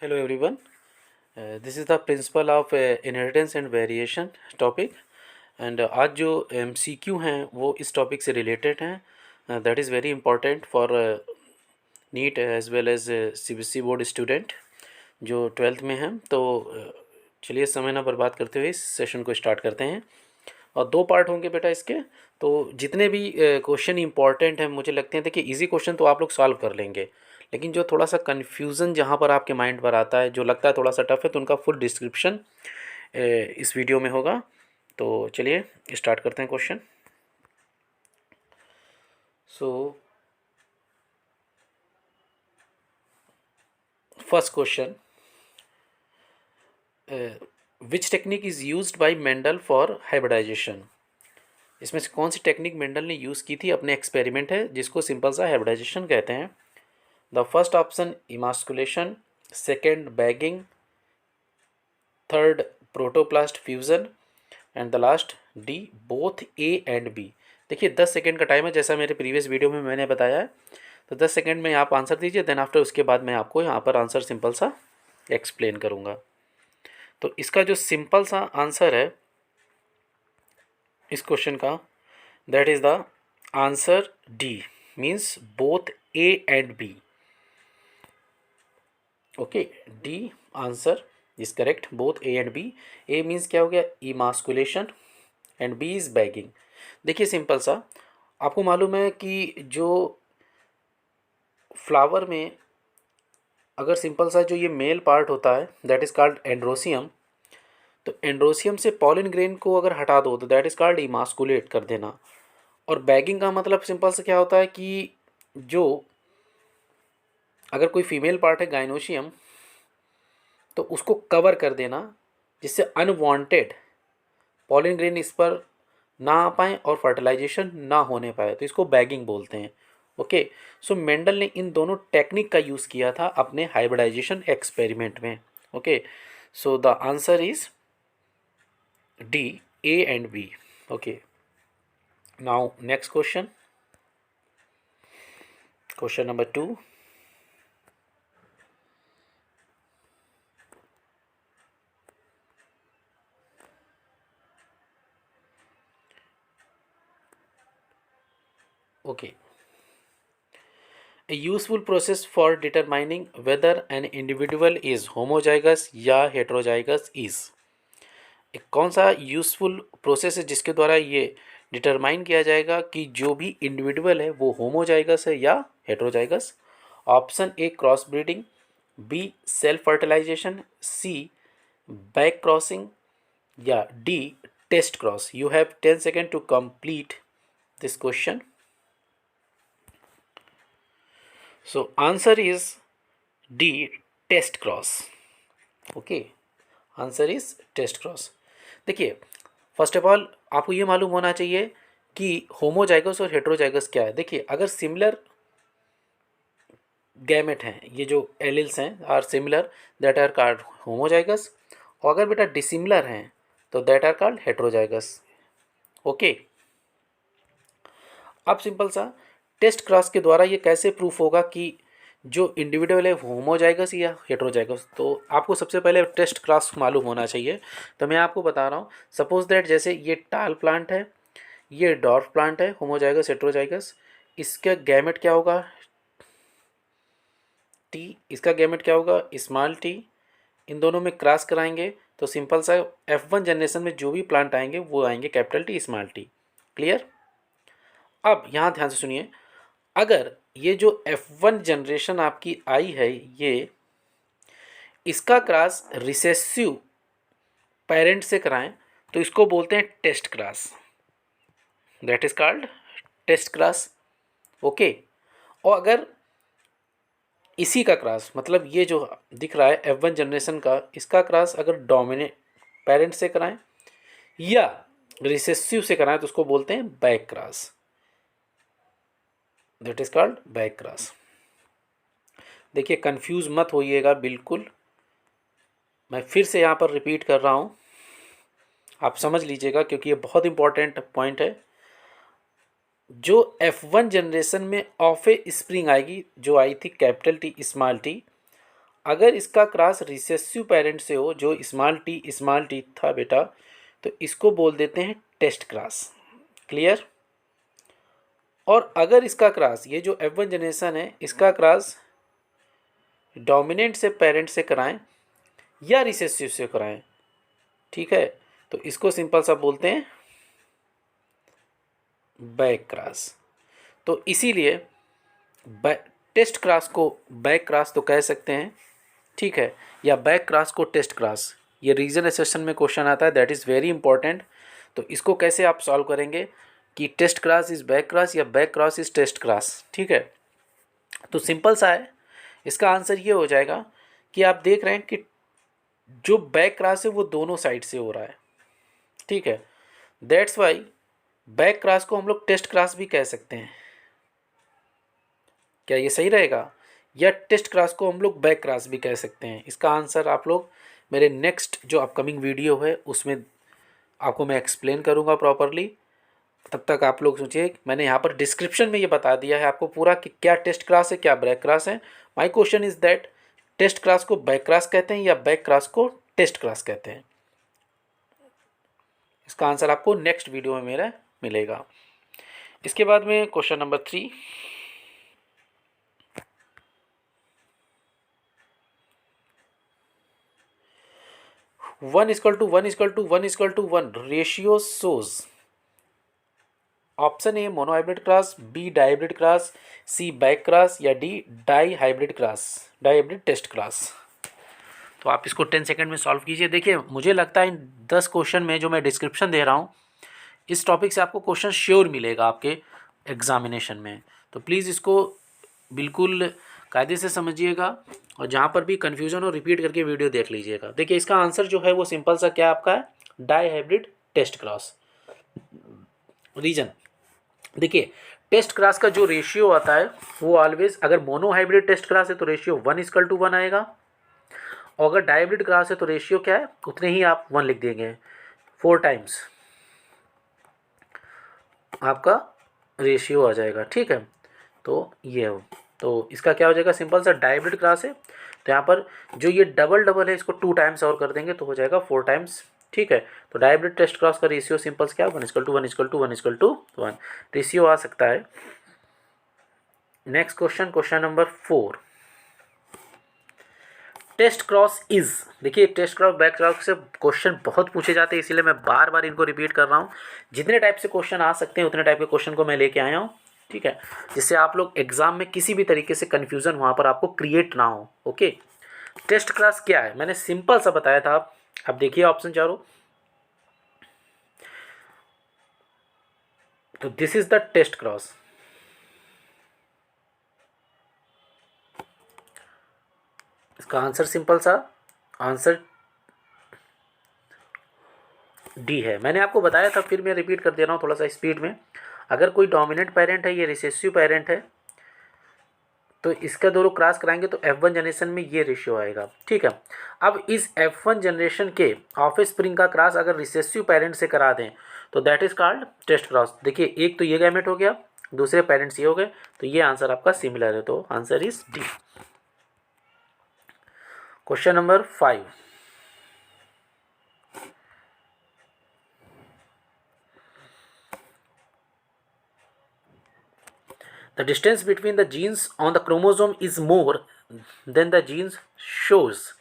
Hello everyone. This is the principle of inheritance and variation topic and आज जो MCQ हैं वो इस टॉपिक से रिलेटेड हैं that is very important for NEET as well as CBSE board student जो twelfth में हैं। तो चलिए समय ना बर्बाद करते हुए इस सेशन को स्टार्ट करते हैं। और दो पार्ट होंगे बेटा इसके। तो जितने भी क्वेश्चन इंपॉर्टेंट हैं मुझे लगते हैं देखिए इजी क्वेश्चन तो आप लोग सॉल्व कर लेंगे, लेकिन जो थोड़ा सा कन्फ्यूज़न जहाँ पर आपके माइंड पर आता है जो लगता है थोड़ा सा टफ है तो उनका फुल डिस्क्रिप्शन इस वीडियो में होगा। तो चलिए स्टार्ट करते हैं question. So first question, which technique is used by Mendel for hybridization. इसमें से कौन सी टेक्निक मेंडल ने यूज़ की थी अपने एक्सपेरिमेंट है जिसको सिंपल सा हाइब्रिडाइजेशन कहते हैं। The first option emasculation, second bagging, third protoplast fusion and the last D both A and B. देखिए 10 सेकेंड का टाइम है जैसा मेरे प्रीवियस वीडियो में मैंने बताया है। तो 10 सेकेंड में आप आंसर दीजिए, देन आफ्टर उसके बाद मैं आपको यहाँ पर आंसर सिंपल सा एक्सप्लेन करूँगा। तो इसका जो सिंपल सा आंसर है इस क्वेश्चन का, that is the answer D, means both A and B. Okay, D answer is correct, both A and B. A means क्या हो गया, emasculation, and B is bagging. देखिए सिंपल सा, आपको मालूम है कि जो फ्लावर में अगर सिंपल सा जो ये मेल पार्ट होता है दैट इज़ कॉल्ड एंड्रोसियम, तो एंड्रोसियम से पॉलिन ग्रेन को अगर हटा दो तो दैट इज़ कॉल्ड इमास्कुलेट कर देना। और बैगिंग का मतलब सिंपल से क्या होता है कि जो अगर कोई फीमेल पार्ट है गाइनोशियम तो उसको कवर कर देना जिससे अनवांटेड पॉलिन ग्रेन इस पर ना आ पाए और फर्टिलाइजेशन ना होने पाए, तो इसको बैगिंग बोलते हैं। ओके, सो मेंडल ने इन दोनों टेक्निक का यूज़ किया था अपने हाइब्रिडाइजेशन एक्सपेरिमेंट में। Okay, so the answer is D, A and B. Okay, now next question, question number 2। Okay, a useful process for determining whether an individual is homozygous या heterozygous is। एक कौन सा useful process है जिसके द्वारा ये determine किया जाएगा कि जो भी इंडिविजुअल है वो होमोजाइगस है या heterozygous. Option A cross breeding, B self fertilization, C back crossing या D test cross. You have 10 second to complete this question. So answer is D, test cross. Okay, answer is test cross. देखिए first of all आपको ये मालूम होना चाहिए कि homozygous और heterozygous क्या है। देखिए अगर सिमिलर गैमेट हैं, ये जो एलिल्स हैं are similar, that are called homozygous, और अगर बेटा डिसिमिलर हैं तो that are called heterozygous. Okay, अब सिंपल सा टेस्ट क्रॉस के द्वारा ये कैसे प्रूफ होगा कि जो इंडिविजुअल है होमोजाइगस या हेट्रोजाइगस। तो आपको सबसे पहले टेस्ट क्रॉस मालूम होना चाहिए। तो मैं आपको बता रहा हूँ, सपोज दैट जैसे ये टाल प्लांट है, ये डॉर्फ प्लांट है, होमोजाइगस हेट्रोजाइगस। इसका गैमेट क्या होगा, टी। इसका गैमेट क्या होगा, स्मॉल टी। इन दोनों में क्रॉस कराएंगे तो सिंपल सा F1 जनरेशन में जो भी प्लांट आएंगे वो आएंगे capital T small T. Clear. अब यहाँ ध्यान से सुनिए, अगर ये जो F1 जनरेशन आपकी आई है ये, इसका क्रॉस रिसेसिव पेरेंट से कराएं तो इसको बोलते हैं test cross, that is called test cross. Okay, और अगर इसी का क्रॉस मतलब ये जो दिख रहा है F1 जनरेशन का, इसका क्रॉस अगर डोमिनेट पेरेंट से कराएं या रिसेसिव से कराएं तो उसको बोलते हैं back cross, that is called back cross. देखिए कंफ्यूज मत होइएगा बिल्कुल, मैं फिर से यहाँ पर रिपीट कर रहा हूँ, आप समझ लीजिएगा क्योंकि ये बहुत इंपॉर्टेंट पॉइंट है। जो F1 जनरेशन में ऑफ ए स्प्रिंग आएगी जो आई थी कैपिटल टी स्मॉल टी, अगर इसका क्रॉस रिसेसिव पेरेंट से हो, जो स्मॉल टी था बेटा, तो इसको बोल देते हैं टेस्ट क्रॉस। क्लियर। और अगर इसका क्रॉस, ये जो F1 जनरेशन है, इसका क्रॉस डोमिनेंट से पेरेंट से कराएं या रिसेसिव से कराएं, ठीक है, तो इसको सिंपल सा बोलते हैं बैक क्रॉस। तो इसीलिए टेस्ट क्रॉस को बैक क्रॉस तो कह सकते हैं, ठीक है, या बैक क्रॉस को टेस्ट क्रॉस। ये रीजन सेशन में क्वेश्चन आता है, दैट इज़ वेरी इंपॉर्टेंट। तो इसको कैसे आप सॉल्व करेंगे कि test cross is back cross या back cross is test cross, ठीक है। तो सिंपल सा है, इसका आंसर ये हो जाएगा कि आप देख रहे हैं कि जो बैक क्रॉस है वो दोनों साइड से हो रहा है, ठीक है। दैट्स वाई बैक क्रॉस को हम लोग टेस्ट क्रॉस भी कह सकते हैं। क्या ये सही रहेगा? या टेस्ट क्रॉस को हम लोग बैक क्रॉस भी कह सकते हैं। इसका आंसर आप लोग मेरे नेक्स्ट जो अपकमिंग वीडियो है उसमें आपको मैं एक्सप्लेन करूँगा प्रॉपरली। तब तक आप लोग सोचिए, मैंने यहाँ पर डिस्क्रिप्शन में ये बता दिया है आपको पूरा कि क्या टेस्ट क्रॉस है, क्या बैक क्रॉस है। My question is that test cross को बैक क्रॉस कहते हैं या बैक क्रॉस को टेस्ट क्रॉस कहते हैं। इसका आंसर आपको नेक्स्ट वीडियो में मेरा मिलेगा। इसके बाद में question number 3, one equal to one ratio shows option A monohybrid cross, B dihybrid cross, C back cross या D dihybrid test cross. तो आप इसको 10 सेकंड में सॉल्व कीजिए। देखिए मुझे लगता है इन 10 क्वेश्चन में जो मैं डिस्क्रिप्शन दे रहा हूँ इस टॉपिक से आपको क्वेश्चन श्योर मिलेगा आपके एग्जामिनेशन में। तो प्लीज़ इसको बिल्कुल कायदे से समझिएगा और जहाँ पर भी कन्फ्यूजन हो रिपीट करके वीडियो देख लीजिएगा। देखिए इसका आंसर जो है वो सिंपल सा क्या आपका है, dihybrid test cross. Reason देखिए, टेस्ट क्रॉस का जो रेशियो आता है वो ऑलवेज, अगर मोनो हाइब्रिड टेस्ट क्रॉस है तो रेशियो 1:1 आएगा, और अगर डाइब्रिड क्रॉस है तो रेशियो क्या है, उतने ही आप 1 लिख देंगे, 4 टाइम्स आपका रेशियो आ जाएगा, ठीक है। तो ये हो, तो इसका क्या हो जाएगा, सिंपल सा डाइब्रिड क्रॉस है तो यहाँ पर जो ये डबल है इसको 2 टाइम्स और कर देंगे तो हो जाएगा 4 टाइम्स, ठीक है। तो डाइब्रिड टेस्ट क्रॉस का रेशियो सिंपल क्या, 1:1:1:1 रेशियो आ सकता है। Next question, question number 4, test cross is, देखिए टेस्ट क्रॉस बैक क्रॉस से क्वेश्चन बहुत पूछे जाते हैं, इसीलिए मैं बार बार इनको रिपीट कर रहा हूँ। जितने टाइप से क्वेश्चन आ सकते हैं उतने टाइप के क्वेश्चन को मैं लेके आया हूँ, ठीक है, जिससे आप लोग एग्जाम में किसी भी तरीके से कन्फ्यूजन वहाँ पर आपको क्रिएट ना हो। ओके, टेस्ट क्रॉस क्या है मैंने सिंपल सा बताया था। अब देखिए ऑप्शन चारों, तो this is the test cross. इसका आंसर सिंपल सा आंसर डी है। मैंने आपको बताया था, फिर मैं रिपीट कर दे रहा हूँ थोड़ा सा स्पीड में। अगर कोई डोमिनेंट पेरेंट है, ये रिसेसिव पेरेंट है, तो इसका दोनों क्रॉस कराएंगे तो F1 जनरेशन में ये रेशियो आएगा, ठीक है। अब इस F1 जनरेशन के ऑफ स्प्रिंग का क्रॉस अगर रिसेसिव पेरेंट से करा दें तो that is called test cross. देखिए एक तो ये गैमेट हो गया, दूसरे पेरेंट्स ये हो गए, तो ये आंसर आपका सिमिलर है, तो answer is D. Question number 5, the distance between the genes on the chromosome is more than the genes shows.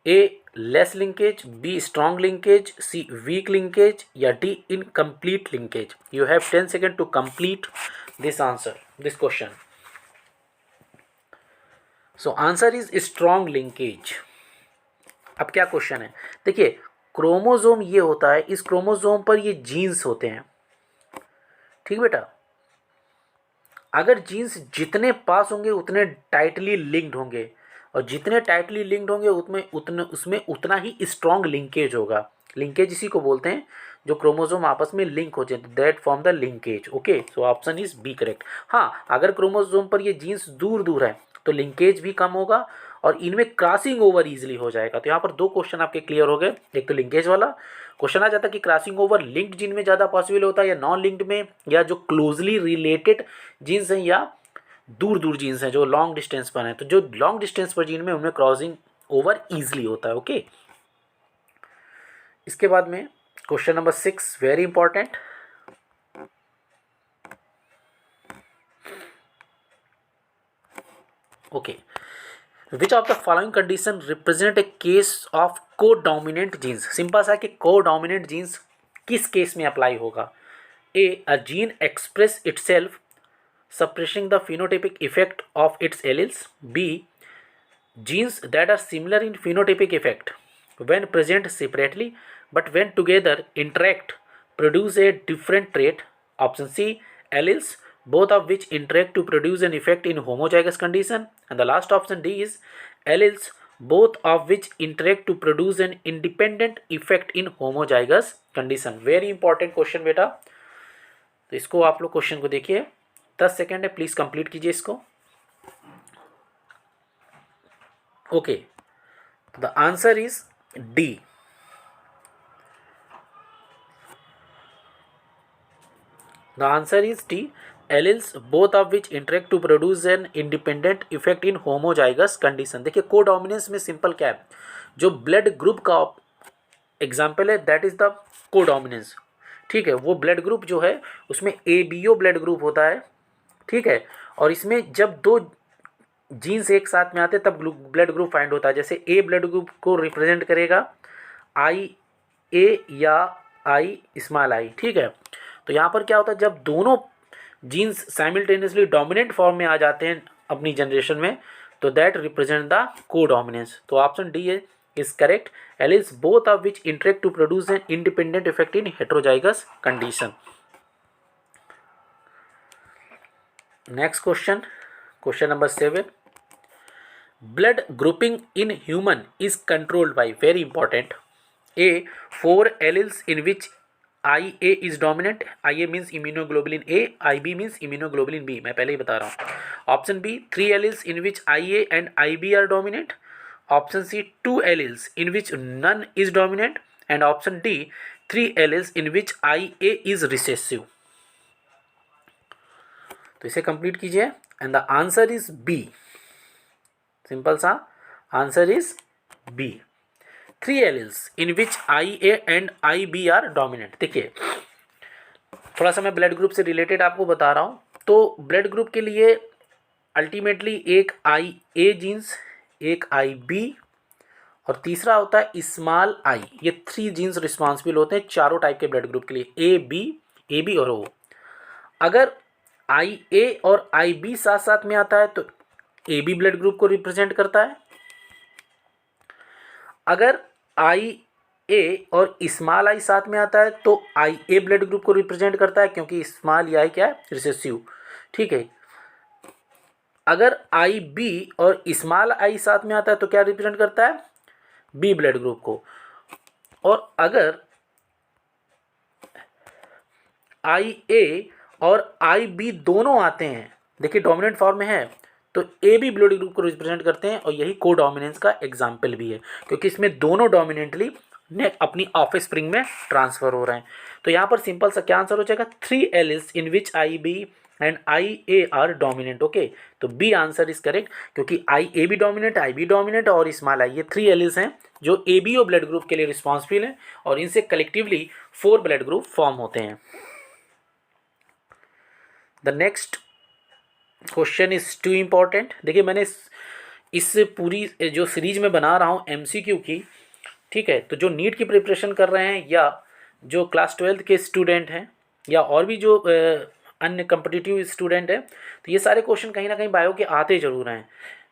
A less linkage, B strong linkage, C weak linkage या D incomplete linkage. You have 10 seconds to complete this answer, this question. So answer is strong linkage. अब क्या question है, देखिए chromosome ये होता है, इस chromosome पर ये जीन्स होते हैं, ठीक बेटा। अगर जीन्स जितने पास होंगे उतने टाइटली लिंक्ड होंगे, और जितने टाइटली लिंक्ड होंगे उसमें उतना ही स्ट्रॉन्ग लिंकेज होगा। लिंकेज इसी को बोलते हैं जो क्रोमोसोम आपस में लिंक हो जाए, that form the linkage. Okay, so option is B correct. हाँ, अगर क्रोमोसोम पर ये जीन्स दूर दूर है तो लिंकेज भी कम होगा और इनमें क्रॉसिंग ओवर ईजिली हो जाएगा। तो यहाँ पर 2 क्वेश्चन आपके क्लियर हो गए। एक तो लिंकेज वाला क्वेश्चन आ जाता कि क्रॉसिंग ओवर लिंक्ड जीन में ज़्यादा पॉसिबल होता है या नॉन लिंक्ड में, या जो क्लोजली रिलेटेड जीन्स हैं या दूर दूर जीन्स हैं जो लॉन्ग डिस्टेंस पर हैं, तो जो लॉन्ग डिस्टेंस पर जीन में उनमें क्रॉसिंग ओवर ईजिली होता है। ओके, इसके बाद में question number 6 very important. Okay, which of the following condition represent a case of codominant genes. Simple सा कि कोडोमिनेंट जीन्स किस केस में अप्लाई होगा। A, a gene express itself suppressing the phenotypic effect of its alleles. B, genes that are similar in phenotypic effect when present separately but when together interact produce a different trait. Option C, alleles both of which interact to produce an effect in homozygous condition. And the last option D is alleles both of which interact to produce an independent effect in homozygous condition. Very important question बेटा, तो इसको आप लोग question को देखिए, 10 second है, please complete कीजिए इसको। Okay, the answer is D. The answer is D, alleles both of which interact to produce an independent effect in homozygous condition. देखिए कोडोमिनेंस में सिंपल क्या है, जो ब्लड ग्रुप का एग्जाम्पल है दैट इज द कोडोमिनेंस। ठीक है, वो ब्लड ग्रुप जो है उसमें ABO ब्लड ग्रुप होता है। ठीक है, और इसमें जब दो जीन्स एक साथ में आते हैं तब ब्लड ग्रुप फाइंड होता है। जैसे ए ब्लड ग्रुप को रिप्रेजेंट करेगा IA या I। ठीक है, तो यहाँ पर क्या होता है, जब दोनों जीन्स साइमल्टेनियसली डोमिनेंट फॉर्म में आ जाते हैं अपनी जनरेशन में, तो दैट रिप्रेजेंट द कोडोमिनेंस। तो option D is correct. Alleles both of which interact to produce an independent effect in heterozygous condition. Next question, question number 7. Blood grouping in human is controlled by, very important, A, 4 alleles in which IA is dominant. IA means immunoglobulin A, IB means immunoglobulin B, मैं पहले ही बता रहा हूँ. Option B, 3 alleles in which IA and IB are dominant. Option C, 2 alleles in which none is dominant. And option D, 3 alleles in which IA is recessive. तो इसे complete कीजिए, and the answer is B. Simple सा answer is B, 3 alleles in which IA and IB are dominant। देखिए थोड़ा सा मैं blood group से related आपको बता रहा हूँ। तो ब्लड ग्रुप के लिए अल्टीमेटली एक IA जीन्स, एक IB और तीसरा होता है स्मॉल I। ये 3 जीन्स रिस्पॉन्सिबल होते हैं चारों टाइप के ब्लड ग्रुप के लिए, AB और O। अगर IA और IB साथ साथ में आता है तो AB ब्लड ग्रुप को रिप्रेजेंट करता है। अगर IA और स्मॉल I साथ में आता है तो IA ब्लड ग्रुप को रिप्रेजेंट करता है, क्योंकि स्मॉल I क्या है, रिसेसिव। ठीक है, अगर IB और स्मॉल I साथ में आता है तो क्या रिप्रेजेंट करता है, B ब्लड ग्रुप को। और अगर IA और IB दोनों आते हैं, देखिए डोमिनेंट फॉर्म में है, तो AB ब्लड ग्रुप को रिप्रेजेंट करते हैं, और यही कोडोमिनेंस का एग्जाम्पल भी है, क्योंकि इसमें दोनों डोमिनेंटली अपनी ऑफ स्प्रिंग में ट्रांसफर हो रहे हैं। तो यहाँ पर सिंपल सा क्या आंसर हो जाएगा, 3 alleles in which IB and IA are dominant. Okay, तो बी आंसर इज करेक्ट, क्योंकि IA भी डोमिनेंट, IB डोमिनेंट और स्मॉल I, ये 3 alleles हैं जो ABO ब्लड ग्रुप के लिए रिस्पॉन्सिबल हैं, और इनसे कलेक्टिवली 4 ब्लड ग्रुप फॉर्म होते हैं। The next question is too important. देखिए मैंने इस पूरी जो सीरीज में बना रहा हूँ MCQ की, ठीक है, तो जो नीट की प्रिपरेशन कर रहे हैं या जो क्लास 12th के स्टूडेंट हैं या और भी जो अन्य कम्पिटिटिव स्टूडेंट हैं, तो ये सारे क्वेश्चन कहीं ना कहीं बायो के आते ज़रूर हैं।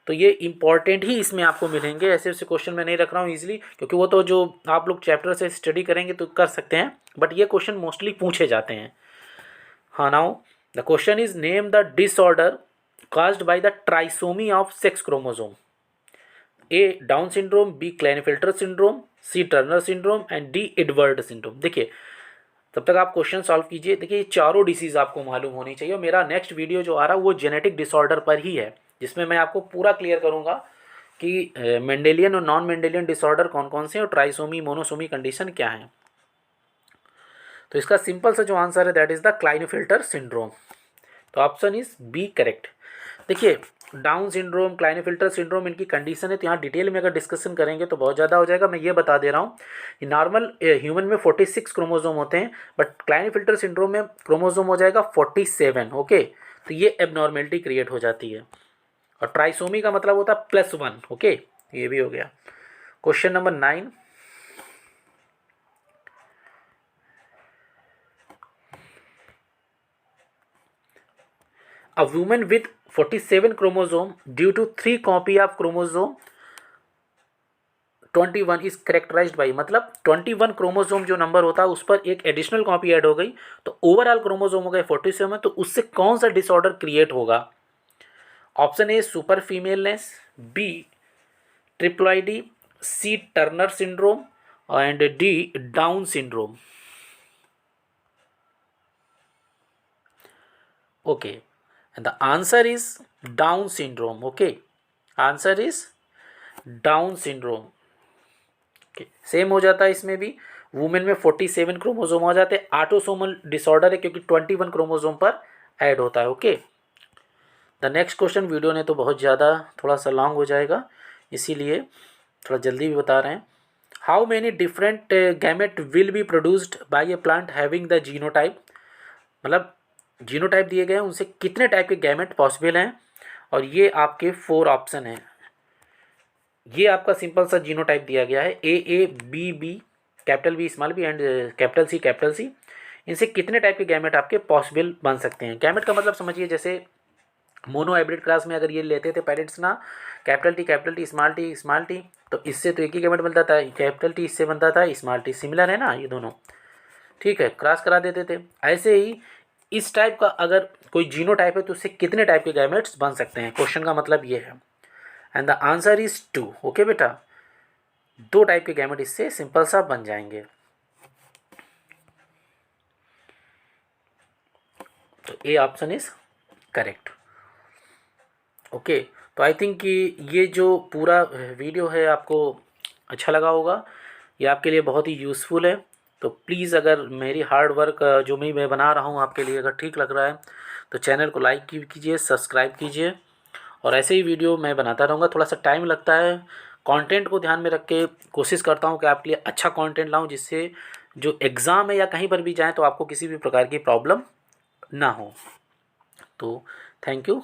तो ये इंपॉर्टेंट ही इसमें आपको मिलेंगे। ऐसे ऐसे क्वेश्चन मैं नहीं रख रहा हूँ ईजिली, क्योंकि वो तो जो आप लोग चैप्टर से स्टडी करेंगे तो कर सकते हैं, बट ये क्वेश्चन मोस्टली पूछे जाते हैं। हाँ, now the question is name the disorder caused by the trisomy of sex chromosome. A, Down syndrome, B, Klinefelter syndrome, C, Turner syndrome and D, Edward syndrome. देखिए तब तक आप क्वेश्चन सॉल्व कीजिए। देखिए ये चारों डिसीज आपको मालूम होनी चाहिए, और मेरा नेक्स्ट वीडियो जो आ रहा है वो जेनेटिक डिसऑर्डर पर ही है, जिसमें मैं आपको पूरा क्लियर करूंगा कि मेंडेलियन और नॉन मेंडेलियन डिसऑर्डर कौन कौन से हैं और ट्राइसोमी मोनोसोमी कंडीशन क्या है। तो इसका सिंपल सा जो आंसर है दैट इज द क्लाइनफिल्टर सिंड्रोम। तो ऑप्शन इज बी करेक्ट। देखिए डाउन सिंड्रोम, क्लाइनेफिल्टर सिंड्रोम इनकी कंडीशन है, तो यहाँ डिटेल में अगर डिस्कशन करेंगे तो बहुत ज़्यादा हो जाएगा। मैं ये बता दे रहा हूँ कि नॉर्मल ह्यूमन में 46 क्रोमोसोम होते हैं, बट क्लाइनेफिल्टर सिंड्रोम में क्रोमोसोम हो जाएगा 47। ओके, तो ये एबनॉर्मेलिटी क्रिएट हो जाती है। और ट्राइसोमी का मतलब होता है +1। ओके, ये भी हो गया। Question number 9, a woman with 47 chromosome due to 3 copy of chromosome 21 is characterised by, मतलब 21 क्रोमोसोम जो नंबर होता है उस पर एक एडिशनल कॉपी ऐड हो गई तो ओवरऑल क्रोमोसोम हो गए 47, तो उससे कौन सा डिसऑर्डर क्रिएट होगा? Option A super femaleness, B triploidy, C Turner syndrome and D Down syndrome. Okay, and the answer is Down syndrome. Okay, answer is Down syndrome. Same हो जाता है इसमें भी, वुमेन में 47 क्रोमोसोम हो जाते हैं, ऑटोसोमल डिसऑर्डर है क्योंकि 21 क्रोमोसोम पर ऐड होता है। Okay, the next question, video ने तो बहुत ज़्यादा थोड़ा सा लॉन्ग हो जाएगा इसीलिए थोड़ा जल्दी भी बता रहे हैं। How many different gamete will be produced by A plant having the genotype, मतलब जीनोटाइप दिए गए हैं उनसे कितने टाइप के गैमेट पॉसिबल हैं, और ये आपके 4 ऑप्शन हैं। ये आपका सिंपल सा जीनोटाइप दिया गया है, A B B, capital B small B and capital C. इनसे कितने टाइप के गैमेट आपके पॉसिबल बन सकते हैं? गैमेट का मतलब समझिए, जैसे मोनो हाइब्रिड क्लास में अगर ये लेते थे पेरेंट्स ना, कैपिटल टी स्मॉल टी, तो इससे तो एक ही गैमेट बनता था, कैपिटल टी इससे बनता था स्मॉल टी, सिमिलर है ना ये दोनों, ठीक है, क्रॉस करा देते थे। ऐसे ही इस टाइप का अगर कोई जीनोटाइप है तो उससे कितने टाइप के गैमेट्स बन सकते हैं, क्वेश्चन का मतलब ये है। And the answer is 2। Okay बेटा, 2 टाइप के गैमेट इससे सिंपल सा बन जाएंगे। तो A option is correct. Okay, तो आई थिंक कि ये जो पूरा वीडियो है आपको अच्छा लगा होगा, ये आपके लिए बहुत ही यूज़फुल है। तो प्लीज़ अगर मेरी हार्ड वर्क जो मैं बना रहा हूँ आपके लिए अगर ठीक लग रहा है तो चैनल को लाइक कीजिए, सब्सक्राइब कीजिए, और ऐसे ही वीडियो मैं बनाता रहूँगा। थोड़ा सा टाइम लगता है, कंटेंट को ध्यान में रख के कोशिश करता हूँ कि आपके लिए अच्छा कंटेंट लाऊँ, जिससे जो एग्ज़ाम है या कहीं पर भी जाएँ तो आपको किसी भी प्रकार की प्रॉब्लम ना हो। तो थैंक यू।